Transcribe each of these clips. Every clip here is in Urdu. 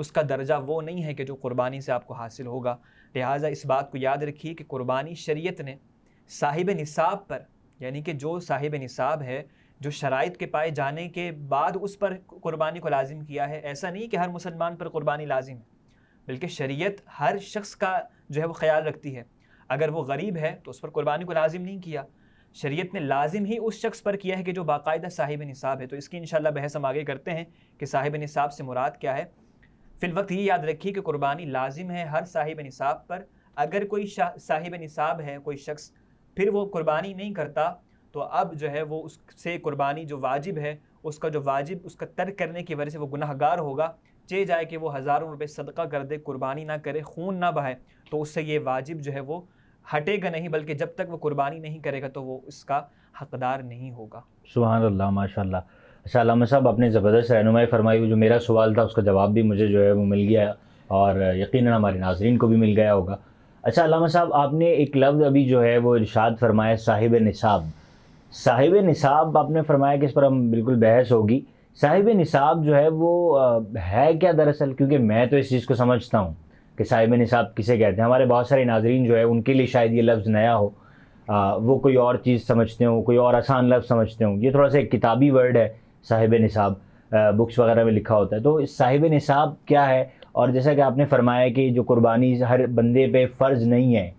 اس کا درجہ وہ نہیں ہے کہ جو قربانی سے آپ کو حاصل ہوگا. لہٰذا اس بات کو یاد رکھیے کہ قربانی شریعت نے صاحب نصاب پر، یعنی کہ جو صاحب نصاب ہے، جو شرائط کے پائے جانے کے بعد اس پر قربانی کو لازم کیا ہے. ایسا نہیں کہ ہر مسلمان پر قربانی لازم ہے، بلکہ شریعت ہر شخص کا جو ہے وہ خیال رکھتی ہے. اگر وہ غریب ہے تو اس پر قربانی کو لازم نہیں کیا، شریعت نے لازم ہی اس شخص پر کیا ہے کہ جو باقاعدہ صاحب نصاب ہے. تو اس کی انشاءاللہ بحث ہم آگے کرتے ہیں کہ صاحب نصاب سے مراد کیا ہے. فی الوقت یہ یاد رکھیے کہ قربانی لازم ہے ہر صاحب نصاب پر. اگر کوئی صاحب نصاب ہے کوئی شخص، پھر وہ قربانی نہیں کرتا، تو اب جو ہے وہ اس سے قربانی جو واجب ہے، اس کا جو واجب اس کا ترک کرنے کی وجہ سے وہ گناہ گار ہوگا. چاہے جائے کہ وہ ہزاروں روپے صدقہ کر دے، قربانی نہ کرے، خون نہ بہائے، تو اس سے یہ واجب جو ہے وہ ہٹے گا نہیں، بلکہ جب تک وہ قربانی نہیں کرے گا تو وہ اس کا حقدار نہیں ہوگا. سبحان اللہ، ماشاء اللہ. اچھا علامہ صاحب، آپ نے زبردست رہنمائی فرمائی. جو میرا سوال تھا اس کا جواب بھی مجھے جو ہے وہ مل گیا، اور یقیناً ہمارے ناظرین کو بھی مل گیا ہوگا. اچھا علامہ صاحب، آپ نے ایک لفظ ابھی جو ہے وہ ارشاد فرمایا، صاحب نصاب. صاحب نصاب آپ نے فرمایا کہ اس پر ہم بالکل بحث ہوگی. صاحب نصاب جو ہے وہ ہے کیا دراصل؟ کیونکہ میں تو اس چیز کو سمجھتا ہوں کہ صاحب نصاب کسے کہتے ہیں. ہمارے بہت سارے ناظرین جو ہے ان کے لیے شاید یہ لفظ نیا ہو، وہ کوئی اور چیز سمجھتے ہوں، کوئی اور آسان لفظ سمجھتے ہوں. یہ تھوڑا سا ایک کتابی ورڈ ہے صاحب نصاب، بکس وغیرہ میں لکھا ہوتا ہے. تو اس صاحب نصاب کیا ہے؟ اور جیسا کہ آپ نے فرمایا کہ جو قربانی ہر بندے پہ فرض نہیں ہے،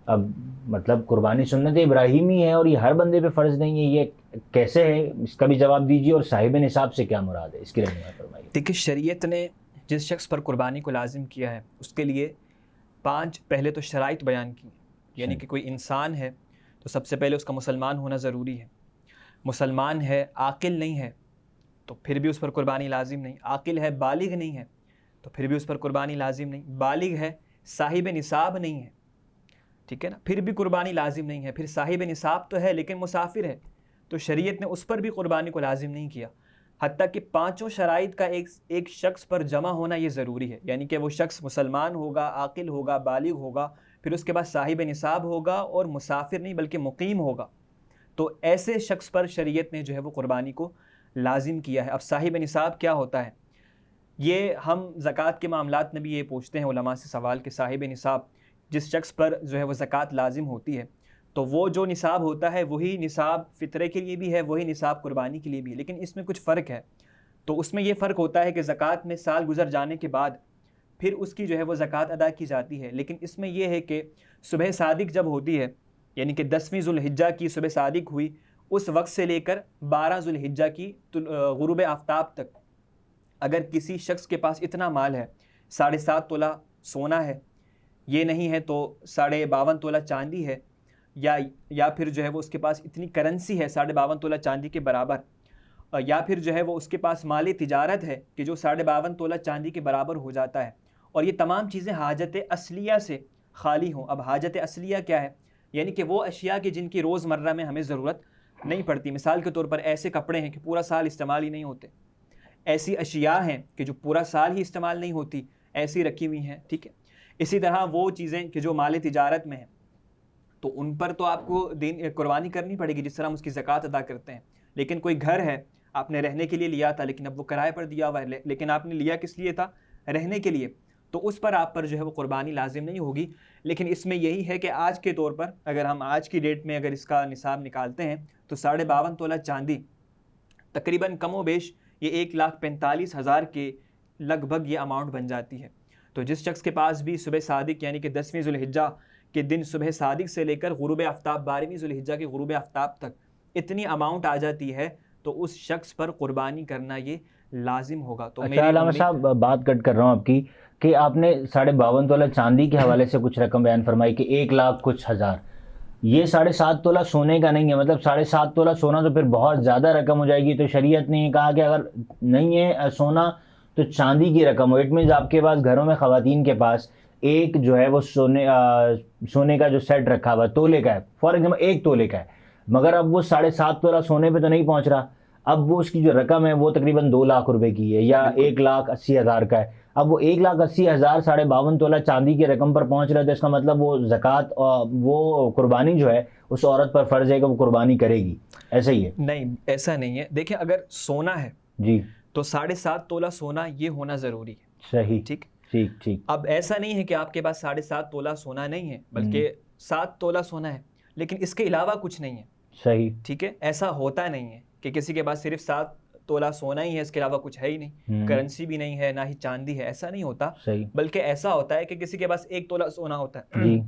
اب مطلب قربانی سنت ابراہیمی ہے اور یہ ہر بندے پہ فرض نہیں ہے، یہ کیسے ہے؟ اس کا بھی جواب دیجیے. اور صاحب نصاب سے کیا مراد ہے، اس کی رہنمائی فرمائیے. دیکھیے، شریعت نے جس شخص پر قربانی کو لازم کیا ہے اس کے لیے 5 پہلے تو شرائط بیان کی. یعنی کہ کوئی انسان ہے تو سب سے پہلے اس کا مسلمان ہونا ضروری ہے. مسلمان ہے، عاقل نہیں ہے تو پھر بھی اس پر قربانی لازم نہیں. عاقل ہے، بالغ نہیں ہے تو پھر بھی اس پر قربانی لازم نہیں. بالغ ہے، صاحب نصاب نہیں ہے، ٹھیک ہے نا، پھر بھی قربانی لازم نہیں ہے. پھر صاحب نصاب تو ہے لیکن مسافر ہے تو شریعت نے اس پر بھی قربانی کو لازم نہیں کیا. حتیٰ کہ 5 شرائط کا ایک شخص پر جمع ہونا یہ ضروری ہے. یعنی کہ وہ شخص مسلمان ہوگا، عاقل ہوگا، بالغ ہوگا، پھر اس کے بعد صاحب نصاب ہوگا، اور مسافر نہیں بلکہ مقیم ہوگا. تو ایسے شخص پر شریعت نے جو ہے وہ قربانی کو لازم کیا ہے. اب صاحب نصاب کیا ہوتا ہے؟ یہ ہم زکوٰۃ کے معاملات میں بھی یہ پوچھتے ہیں علماء سے سوال کہ صاحب نصاب جس شخص پر جو ہے وہ زکوٰۃ لازم ہوتی ہے تو وہ جو نصاب ہوتا ہے وہی نصاب فطرے کے لیے بھی ہے، وہی نصاب قربانی کے لیے بھی ہے. لیکن اس میں کچھ فرق ہے. تو اس میں یہ فرق ہوتا ہے کہ زکوٰۃ میں سال گزر جانے کے بعد پھر اس کی جو ہے وہ زکوٰۃ ادا کی جاتی ہے. لیکن اس میں یہ ہے کہ صبح صادق جب ہوتی ہے، یعنی کہ 10ویں ذوالحجہ کی صبح صادق ہوئی، اس وقت سے لے کر 12 ذوالحجہ کی غروب آفتاب تک اگر کسی شخص کے پاس اتنا مال ہے، 7.5 تولہ سونا ہے، یہ نہیں ہے تو 52.5 تولہ چاندی ہے، یا پھر جو ہے وہ اس کے پاس اتنی کرنسی ہے 52.5 تولہ چاندی کے برابر، یا پھر جو ہے وہ اس کے پاس مال تجارت ہے کہ جو 52.5 تولہ چاندی کے برابر ہو جاتا ہے، اور یہ تمام چیزیں حاجت اصلیہ سے خالی ہوں. اب حاجت اصلیہ کیا ہے؟ یعنی کہ وہ اشیاء کی جن کی روز مرہ میں ہمیں ضرورت نہیں پڑتی. مثال کے طور پر ایسے کپڑے ہیں کہ پورا سال استعمال ہی نہیں ہوتے، ایسی اشیاء ہیں کہ جو پورا سال ہی استعمال نہیں ہوتی، ایسی رکھی ہوئی ہیں، ٹھیک ہے. اسی طرح وہ چیزیں کہ جو مال تجارت میں ہیں تو ان پر تو آپ کو قربانی کرنی پڑے گی جس طرح ہم اس کی زکوٰۃ ادا کرتے ہیں. لیکن کوئی گھر ہے، آپ نے رہنے کے لیے لیا تھا لیکن اب وہ کرائے پر دیا ہوا ہے، لیکن آپ نے لیا کس لیے تھا؟ رہنے کے لیے، تو اس پر آپ پر جو ہے وہ قربانی لازم نہیں ہوگی. لیکن اس میں یہی ہے کہ آج کے طور پر اگر ہم آج کی ڈیٹ میں اگر اس کا نصاب نکالتے ہیں تو 52.5 تولہ چاندی تقریباً کم و بیش یہ 1,45,000 کے لگ بھگ یہ اماؤنٹ بن جاتی ہے. تو جس شخص کے پاس بھی صبح صادق یعنی کہ 10ویں ذوالحجہ کے دن صبح صادق سے لے کر غروب آفتاب 12ویں ذوالحجہ کے غروب آفتاب تک اتنی اماؤنٹ آ جاتی ہے تو اس شخص پر قربانی کرنا یہ لازم ہوگا. تو اچھا علامہ صاحب، بات کٹ کر رہا ہوں آپ کی کہ آپ نے 52.5 تولہ چاندی کے حوالے سے کچھ رقم بیان فرمائی کہ 1,00,000 کچھ ہزار. یہ 7.5 تولہ سونے کا نہیں ہے، مطلب 7.5 تولہ سونا تو پھر بہت زیادہ رقم ہو جائے گی. تو شریعت نے یہ کہا کہ اگر نہیں ہے سونا تو چاندی کی رقم ہو. اٹ مینز آپ کے پاس گھروں میں خواتین کے پاس ایک جو ہے وہ سونے کا جو سیٹ رکھا ہوا تولے کا ہے، فار ایگزامپل 1 تولے کا ہے، مگر اب وہ 7.5 تولہ سونے پہ تو نہیں پہنچ رہا. اب وہ اس کی جو رقم ہے وہ تقریباً 2 لاکھ روپے کی ہے یا 1,80,000 کا ہے. اب وہ 1,80,000 52 تولہ چاندی کی رقم پر پہنچ رہا ہے تو اس کا مطلب وہ زکوٰۃ وہ قربانی جو ہے اس عورت پر فرض ہے کہ وہ قربانی کرے گی. ایسا ہی ہے؟ نہیں، ایسا نہیں ہے. دیکھیں، اگر سونا ہے جی تو 7.5 تولہ سونا یہ ہونا ضروری ہے. صحیح، ٹھیک. ٹھیک ٹھیک. اب ایسا نہیں ہے کہ آپ کے پاس 7.5 تولہ سونا نہیں ہے، بلکہ 7 تولہ سونا ہے لیکن اس کے علاوہ کچھ نہیں ہے. صحیح. ٹھیک ہے، ایسا ہوتا نہیں ہے کہ کسی کے پاس صرف 7 تولہ سونا ہی ہے، اس کے علاوہ کچھ ہے ہی نہیں، کرنسی بھی نہیں ہے، نہ ہی چاندی ہے. ایسا نہیں ہوتا. صحیح. بلکہ ایسا ہوتا ہے کہ کسی کے پاس 1 تولہ سونا ہوتا ہے، جی.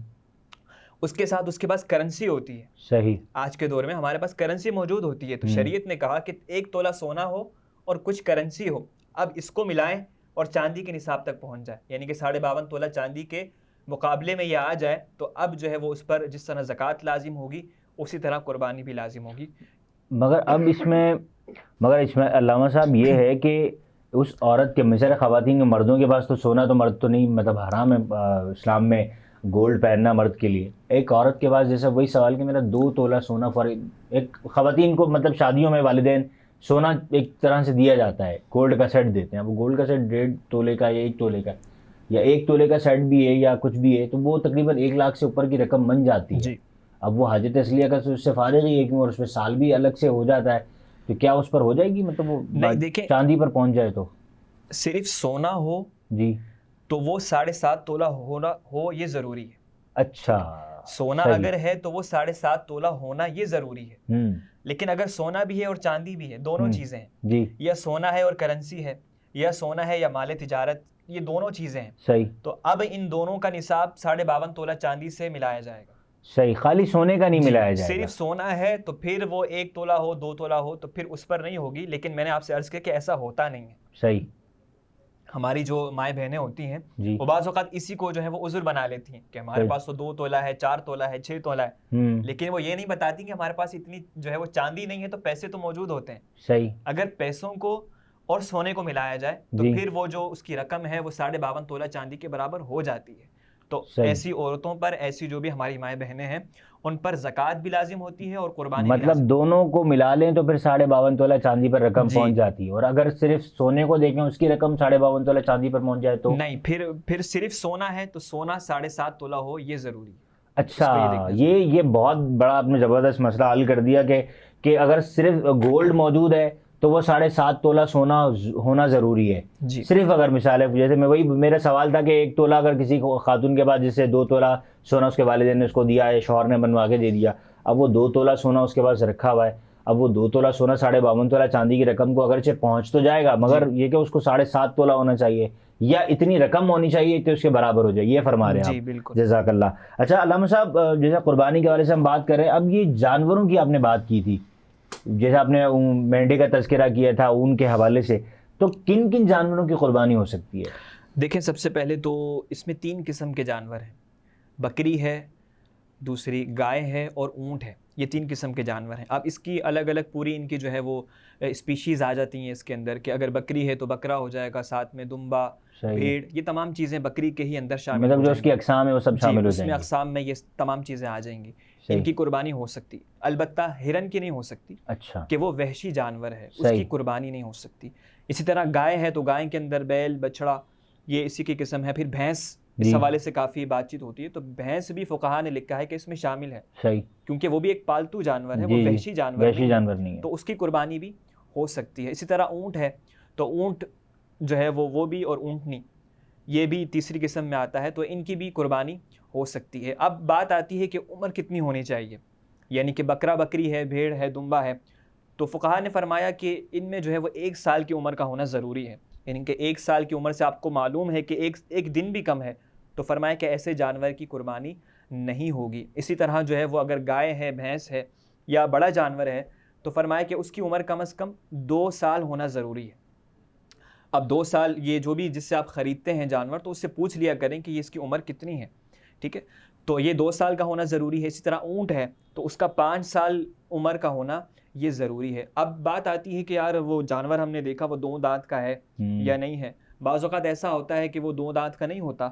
اس کے ساتھ اس کے پاس کرنسی ہوتی ہے. صحیح. آج کے دور میں ہمارے پاس کرنسی موجود ہوتی ہے، تو شریعت نے کہا کہ 1 تولہ سونا ہو اور کچھ کرنسی ہو، اب اس کو ملائیں اور چاندی کے نصاب تک پہنچ جائے، یعنی کہ 52.5 تولہ چاندی کے مقابلے میں یہ آ جائے، تو اب جو ہے وہ اس پر جس طرح زکوٰۃ لازم ہوگی اسی طرح قربانی بھی لازم ہوگی. مگر اس میں علامہ صاحب یہ ہے کہ اس عورت کے مثال خواتین کے مردوں کے پاس تو سونا تو مرد تو نہیں، مطلب حرام ہے اسلام میں گولڈ پہننا مرد کے لیے. ایک عورت کے پاس جیسا وہی سوال کہ میرا 2 تولہ سونا ایک خواتین کو مطلب شادیوں میں والدین سونا ایک طرح سے دیا جاتا ہے، گولڈ کا سیٹ دیتے ہیں. اب گولڈ کا سیٹ 1.5 تولے کا یا 1 تولے کا یا 1 تولے کا سیٹ بھی ہے یا کچھ بھی ہے، تو وہ تقریباً 1 لاکھ سے اوپر کی رقم بن جاتی ہے. جی. اب وہ حاجت اصلیہ کا اس سے فارغ ہی ہے کہ اور اس میں سال بھی الگ سے ہو جاتا ہے، تو کیا اس پر ہو جائے گی؟ مطلب وہ چاندی پر پہنچ جائے تو صرف سونا ہو جی تو وہ 7.5 تولہ ہونا ہو یہ ضروری ہے. اچھا. سونا اگر ہے تو وہ 7.5 تولہ ہونا یہ ضروری ہے. لیکن اگر سونا بھی ہے اور چاندی بھی ہے، دونوں چیزیں ہیں جی، یا سونا ہے اور کرنسی ہے یا سونا ہے یا مال تجارت، یہ دونوں چیزیں ہیں. صحیح. تو اب ان دونوں کا نصاب 52.5 تولہ چاندی سے ملایا جائے گا. صحیح. خالی سونے کا نہیں ملایا جائے گا. صرف سونا ہے تو پھر وہ 1 تولہ ہو 2 تولہ ہو تو پھر اس پر نہیں ہوگی. لیکن میں نے آپ سے عرض کیا کہ ایسا ہوتا نہیں ہے. صحیح. ہماری جو مائیں بہنیں ہوتی ہیں جی. وہ بعض اوقات اسی کو جو ہے وہ عذر بنا لیتی ہیں کہ ہمارے پاس تو 2 تولہ ہے، 4 تولہ ہے، 6 تولہ ہے، لیکن وہ یہ نہیں بتاتی کہ ہمارے پاس اتنی جو ہے وہ چاندی نہیں ہے، تو پیسے تو موجود ہوتے ہیں. صحیح. اگر پیسوں کو اور سونے کو ملایا جائے تو پھر وہ جو اس کی رقم ہے وہ 52.5 تولہ چاندی کے برابر ہو جاتی ہے. تو ایسی عورتوں پر، ایسی جو بھی ہماری مائیں بہنیں ہیں، ان پر زکوٰۃ بھی لازم ہوتی ہے اور قربانی بھی مطلب دونوں کو ملا لیں تو پھر 52.5 تولہ چاندی پر رقم پہنچ جاتی ہے. اور اگر صرف سونے کو دیکھیں اس کی رقم 52.5 تولہ چاندی پر پہنچ جائے تو نہیں، پھر صرف سونا ہے تو سونا 7.5 تولہ ہو یہ ضروری ہے. اچھا، یہ بہت بڑا آپ نے زبردست مسئلہ حل کر دیا کہ اگر صرف گولڈ موجود ہے تو وہ 7.5 تولہ سونا ہونا ضروری ہے. صرف اگر مثال ہے، جیسے میرا سوال تھا کہ 1 تولہ اگر کسی کو خاتون کے پاس جسے 2 تولہ سونا اس کے والدین نے اس کو دیا ہے، شوہر نے بنوا کے دے دیا، اب وہ 2 تولہ سونا اس کے پاس رکھا ہوا ہے، اب وہ 2 تولہ سونا 52.5 تولہ چاندی کی رقم کو اگرچہ پہنچ تو جائے گا، مگر یہ کہ اس کو 7.5 تولہ ہونا چاہیے یا اتنی رقم ہونی چاہیے کہ اس کے برابر ہو جائے، یہ فرما رہے ہیں آپ. بالکل. جزاک اللہ. اچھا علامہ صاحب، جیسا قربانی کے حوالے سے ہم بات کر رہے ہیں، اب یہ جانوروں کی آپ نے بات کی تھی، جیسا آپ نے مینڈی کا تذکرہ کیا تھا اون کے حوالے سے، تو کن کن جانوروں کی قربانی ہو سکتی ہے؟ دیکھیں، سب سے پہلے تو اس میں 3 قسم کے جانور ہیں. بکری ہے، دوسری گائے ہے اور اونٹ ہے. یہ 3 قسم کے جانور ہیں. اب اس کی الگ الگ پوری ان کی جو ہے وہ اسپیشیز آ جاتی ہیں اس کے اندر، کہ اگر بکری ہے تو بکرا ہو جائے گا، ساتھ میں دمبا، بھیڑ، یہ تمام چیزیں بکری کے ہی اندر شامل، مطلب جو اس کی اقسام ہے وہ سب شامل ہو جائیں گی. اس میں اقسام میں یہ تمام چیزیں آ جائیں گی. ان کی قربانی ہو سکتی، البتہ ہرن کی نہیں ہو سکتی. اچھا. کہ وہ وحشی جانور ہے، اس کی قربانی نہیں ہو سکتی. اسی طرح گائے ہے تو گائے کے اندر بیل، بچڑا، یہ اسی کی قسم ہے. پھر بھینس، اس حوالے سے کافی بات چیت ہوتی ہے، تو بھینس بھی فقہا نے لکھا ہے کہ اس میں شامل ہے. صحیح. کیونکہ وہ بھی ایک پالتو جانور ہے، وہ وحشی جانور نہیں ہے، تو اس کی قربانی بھی ہو سکتی ہے. اسی طرح اونٹ ہے تو اونٹ جو ہے وہ بھی، اور اونٹنی یہ بھی تیسری قسم میں آتا ہے، تو ان کی بھی قربانی ہو سکتی ہے. اب بات آتی ہے کہ عمر کتنی ہونی چاہیے، یعنی کہ بکرا بکری ہے، بھیڑ ہے، دمبا ہے، تو فقہا نے فرمایا کہ ان میں جو ہے وہ 1 سال کی عمر کا ہونا ضروری ہے. یعنی کہ 1 سال کی عمر سے آپ کو معلوم ہے کہ ایک دن بھی کم ہے، تو فرمایا کہ ایسے جانور کی قربانی نہیں ہوگی. اسی طرح جو ہے وہ اگر گائے ہے، بھینس ہے یا بڑا جانور ہے تو فرمایا کہ اس کی عمر کم از کم 2 سال ہونا ضروری ہے. اب 2 سال، یہ جو بھی جس سے آپ خریدتے ہیں جانور، تو اس سے پوچھ لیا کریں کہ یہ اس کی عمر کتنی ہے. ٹھیک ہے، تو یہ 2 سال کا ہونا ضروری ہے. اسی طرح اونٹ ہے تو اس کا 5 سال عمر کا ہونا یہ ضروری ہے. اب بات آتی ہے کہ یار وہ جانور ہم نے دیکھا وہ 2 دانت کا ہے یا نہیں ہے. بعض اوقات ایسا ہوتا ہے کہ وہ 2 دانت کا نہیں ہوتا،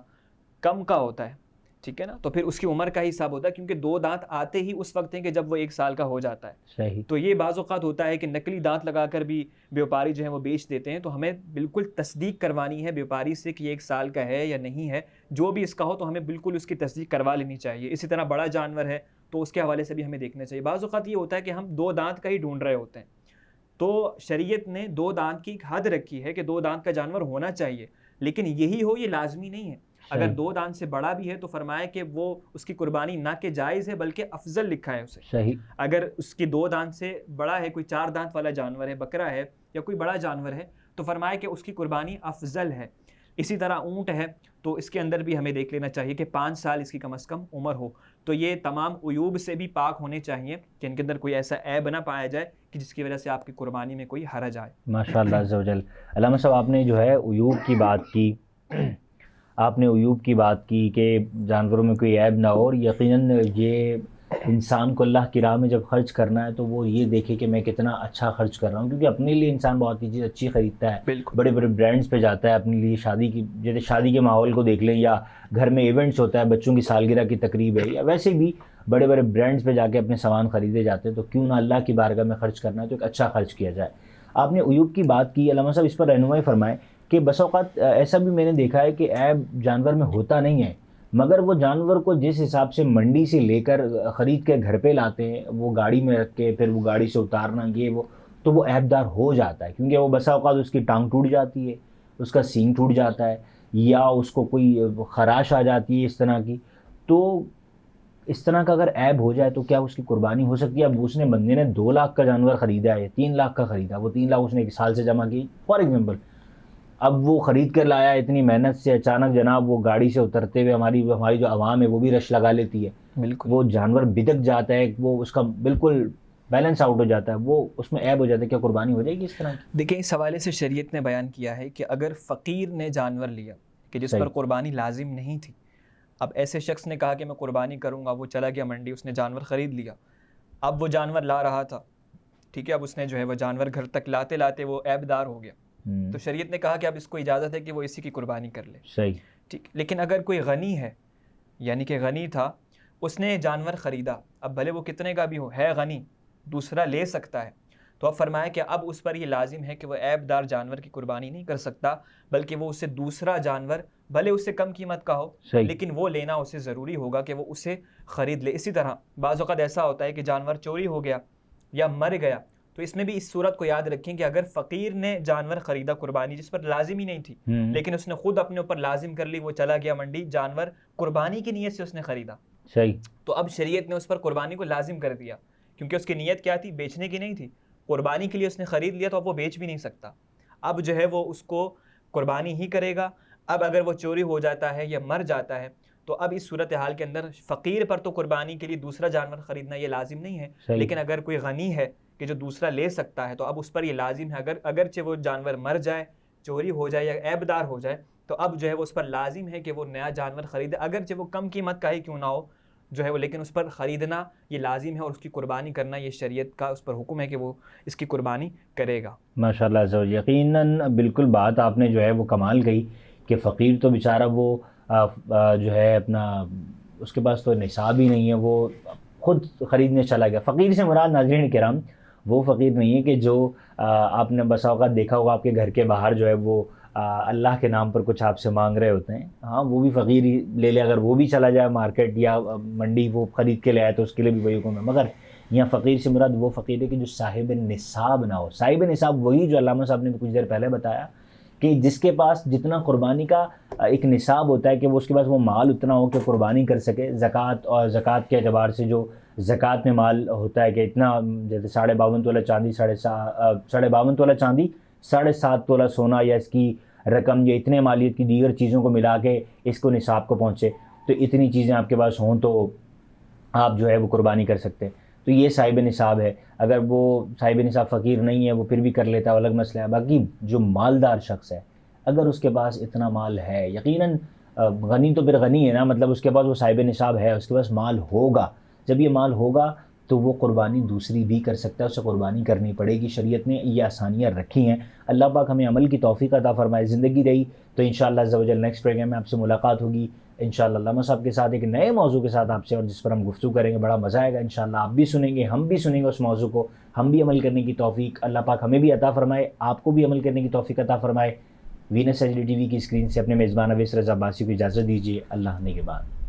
کم کا ہوتا ہے. ٹھیک ہے نا، تو پھر اس کی عمر کا ہی حساب ہوتا ہے، کیونکہ 2 دانت آتے ہی اس وقت ہیں کہ جب وہ 1 سال کا ہو جاتا ہے. صحیح. تو یہ بعض اوقات ہوتا ہے کہ نقلی دانت لگا کر بھی بیوپاری جو ہے وہ بیچ دیتے ہیں، تو ہمیں بالکل تصدیق کروانی ہے بیوپاری سے کہ یہ 1 سال کا ہے یا نہیں ہے. جو بھی اس کا ہو تو ہمیں بالکل اس کی تصدیق کروا لینی چاہیے. اسی طرح بڑا جانور ہے تو اس کے حوالے سے بھی ہمیں دیکھنا چاہیے. بعض اوقات یہ ہوتا ہے کہ ہم 2 دانت کا ہی ڈھونڈ رہے ہوتے ہیں، تو شریعت نے 2 دانت کی ایک حد رکھی ہے کہ 2 دانت کا جانور ہونا چاہیے، لیکن یہی ہو یہ لازمی نہیں ہے. اگر 2 دانت سے بڑا بھی ہے تو فرمایا کہ وہ اس کی قربانی نہ کہ جائز ہے بلکہ افضل لکھا ہے اسے. صحیح. اگر اس کی 2 دانت سے بڑا ہے، کوئی 4 دانت والا جانور ہے، بکرا ہے یا کوئی بڑا جانور ہے، تو فرمایا کہ اس کی قربانی افضل ہے. اسی طرح اونٹ ہے تو اس کے اندر بھی ہمیں دیکھ لینا چاہیے کہ 5 سال اس کی کم از کم عمر ہو. تو یہ تمام عیوب سے بھی پاک ہونے چاہیے کہ ان کے اندر کوئی ایسا عیب نہ پایا جائے کہ جس کی وجہ سے آپ کی قربانی میں کوئی حرج آئے. ماشاء اللہ عز و جل. علامہ صاحب آپ نے جو ہے عیوب کی بات کی، آپ نے عیوب کی بات کی کہ جانوروں میں کوئی عیب نہ ہو، اور یقیناً یہ انسان کو اللہ کی راہ میں جب خرچ کرنا ہے تو وہ یہ دیکھے کہ میں کتنا اچھا خرچ کر رہا ہوں، کیونکہ اپنے لیے انسان بہت ہی چیز اچھی خریدتا ہے. بالکل. بڑے بڑے برانڈز پہ جاتا ہے اپنے لیے، شادی کی جیسے شادی کے ماحول کو دیکھ لیں، یا گھر میں ایونٹس ہوتا ہے، بچوں کی سالگرہ کی تقریب ہے، یا ویسے بھی بڑے بڑے برانڈز پہ جا کے اپنے سامان خریدے جاتے ہیں. تو کیوں نہ اللہ کی بارگاہ میں خرچ کرنا ہے تو ایک اچھا خرچ کیا جائے. آپ نے عیوب کی بات کی، علامہ صاحب اس پر رہنمائی فرمائیں کہ بس اوقات ایسا بھی میں نے دیکھا ہے کہ عیب جانور میں ہوتا نہیں ہے، مگر وہ جانور کو جس حساب سے منڈی سے لے کر خرید کے گھر پہ لاتے ہیں، وہ گاڑی میں رکھ کے پھر وہ گاڑی سے اتارنا، یہ وہ تو وہ عیب دار ہو جاتا ہے، کیونکہ وہ بسا اوقات اس کی ٹانگ ٹوٹ جاتی ہے، اس کا سینگ ٹوٹ جاتا ہے، یا اس کو کوئی خراش آ جاتی ہے اس طرح کی. تو اس طرح کا اگر عیب ہو جائے تو کیا اس کی قربانی ہو سکتی ہے؟ اب اس نے بندے نے 2 لاکھ کا جانور خریدا ہے، 3 لاکھ کا خریدا، وہ 3 لاکھ اس نے 1 سال سے جمع کی فار ایگزامپل. اب وہ خرید کر لایا اتنی محنت سے، اچانک جناب وہ گاڑی سے اترتے ہوئے ہماری جو عوام ہے وہ بھی رش لگا لیتی ہے. بالکل. وہ جانور بدک جاتا ہے، وہ اس کا بالکل بیلنس آؤٹ ہو جاتا ہے، وہ اس میں عیب ہو جاتا ہے. کیا قربانی ہو جائے گی اس طرح کی؟ دیکھیں اس حوالے سے شریعت نے بیان کیا ہے کہ اگر فقیر نے جانور لیا کہ جس پر قربانی لازم نہیں تھی، اب ایسے شخص نے کہا کہ میں قربانی کروں گا، وہ چلا گیا منڈی، اس نے جانور خرید لیا، اب وہ جانور لا رہا تھا، ٹھیک ہے، اب اس نے جو ہے وہ جانور گھر تک لاتے لاتے وہ عیب دار ہو گیا، تو شریعت نے کہا کہ اب اس کو اجازت ہے کہ وہ اسی کی قربانی کر لے. صحیح. ٹھیک. لیکن اگر کوئی غنی ہے، یعنی کہ غنی تھا، اس نے جانور خریدا، اب بھلے وہ کتنے کا بھی ہو، ہے غنی، دوسرا لے سکتا ہے، تو اب فرمایا کہ اب اس پر یہ لازم ہے کہ وہ عیب دار جانور کی قربانی نہیں کر سکتا، بلکہ وہ اسے دوسرا جانور بھلے اس سے کم قیمت کا ہو، لیکن وہ لینا اسے ضروری ہوگا کہ وہ اسے خرید لے. اسی طرح بعض اوقات ایسا ہوتا ہے کہ جانور چوری ہو گیا یا مر گیا، تو اس میں بھی اس صورت کو یاد رکھیں کہ اگر فقیر نے جانور خریدا قربانی جس پر لازم ہی نہیں تھی، لیکن اس نے خود اپنے اوپر لازم کر لی، وہ چلا گیا منڈی، جانور قربانی کی نیت سے اس نے خریدا، صحیح، تو اب شریعت نے اس پر قربانی کو لازم کر دیا، کیونکہ اس کی نیت کیا تھی؟ بیچنے کی نہیں تھی، قربانی کے لیے اس نے خرید لیا، تو اب وہ بیچ بھی نہیں سکتا، اب جو ہے وہ اس کو قربانی ہی کرے گا. اب اگر وہ چوری ہو جاتا ہے یا مر جاتا ہے تو اب اس صورتحال کے اندر فقیر پر تو قربانی کے لیے دوسرا جانور خریدنا یہ لازم نہیں ہے، لیکن اگر کوئی غنی ہے کہ جو دوسرا لے سکتا ہے تو اب اس پر یہ لازم ہے، اگرچہ وہ جانور مر جائے، چوری ہو جائے یا عیب دار ہو جائے، تو اب جو ہے وہ اس پر لازم ہے کہ وہ نیا جانور خریدے، اگرچہ وہ کم قیمت کا ہی کیوں نہ ہو جو ہے وہ، لیکن اس پر خریدنا یہ لازم ہے، اور اس کی قربانی کرنا یہ شریعت کا اس پر حکم ہے کہ وہ اس کی قربانی کرے گا. ماشاء اللہ. یقیناً بالکل بات آپ نے جو ہے وہ کمال کہی کہ فقیر تو بیچارہ وہ جو ہے اپنا اس کے پاس تو نصاب ہی نہیں ہے، وہ خود خریدنے چلا گیا. فقیر سے مراد ناظرین کرام وہ فقیر نہیں ہے کہ جو آپ نے بسا اوقات دیکھا ہوگا آپ کے گھر کے باہر جو ہے وہ اللہ کے نام پر کچھ آپ سے مانگ رہے ہوتے ہیں. ہاں وہ بھی فقیر ہی لے لے، اگر وہ بھی چلا جائے مارکیٹ یا منڈی وہ خرید کے لے آئے تو اس کے لیے بھی وہی حکم ہے. مگر یہاں فقیر سے مراد وہ فقیر ہے کہ جو صاحب نصاب نہ ہو. صاحب نصاب وہی جو علامہ صاحب نے کچھ دیر پہلے بتایا کہ جس کے پاس جتنا قربانی کا ایک نصاب ہوتا ہے کہ وہ اس کے پاس وہ مال اتنا ہو کہ قربانی کر سکے. زکوٰۃ اور زکوٰۃ کے اعتبار سے جو زکوٰۃ میں مال ہوتا ہے کہ اتنا جیسے 52.5 تولہ چاندی، 52.5 تولہ چاندی، 7.5 تولہ سونا، یا اس کی رقم یا اتنے مالیت کی دیگر چیزوں کو ملا کے اس کو نصاب کو پہنچے، تو اتنی چیزیں آپ کے پاس ہوں تو آپ جو ہے وہ قربانی کر سکتے. تو یہ صاحب نصاب ہے. اگر وہ صاحب نصاب فقیر نہیں ہے وہ پھر بھی کر لیتا ہے، الگ مسئلہ ہے. باقی جو مالدار شخص ہے اگر اس کے پاس اتنا مال ہے، یقیناً غنی تو پھر غنی ہے نا، مطلب اس کے پاس وہ صاحب نصاب ہے، اس کے پاس مال ہوگا. جب یہ مال ہوگا تو وہ قربانی دوسری بھی کر سکتا ہے، اسے قربانی کرنی پڑے گی. شریعت نے یہ آسانیاں رکھی ہیں. اللہ پاک ہمیں عمل کی توفیق عطا فرمائے. زندگی رہی تو انشاءاللہ عز و جل نیکسٹ پروگرام میں آپ سے ملاقات ہوگی انشاءاللہ علامہ صاحب کے ساتھ ایک نئے موضوع کے ساتھ آپ سے، اور جس پر ہم گفتگو کریں گے. بڑا مزہ آئے گا انشاءاللہ. آپ بھی سنیں گے، ہم بھی سنیں گے اس موضوع کو، ہم بھی عمل کرنے کی توفیق اللہ پاک ہمیں بھی عطا فرمائے، آپ کو بھی عمل کرنے کی توفیق عطا فرمائے. Venus H D T V کی اسکرین سے اپنے میزبان اویس رضا عباسی کو اجازت دیجیے. اللہ نے کے بعد.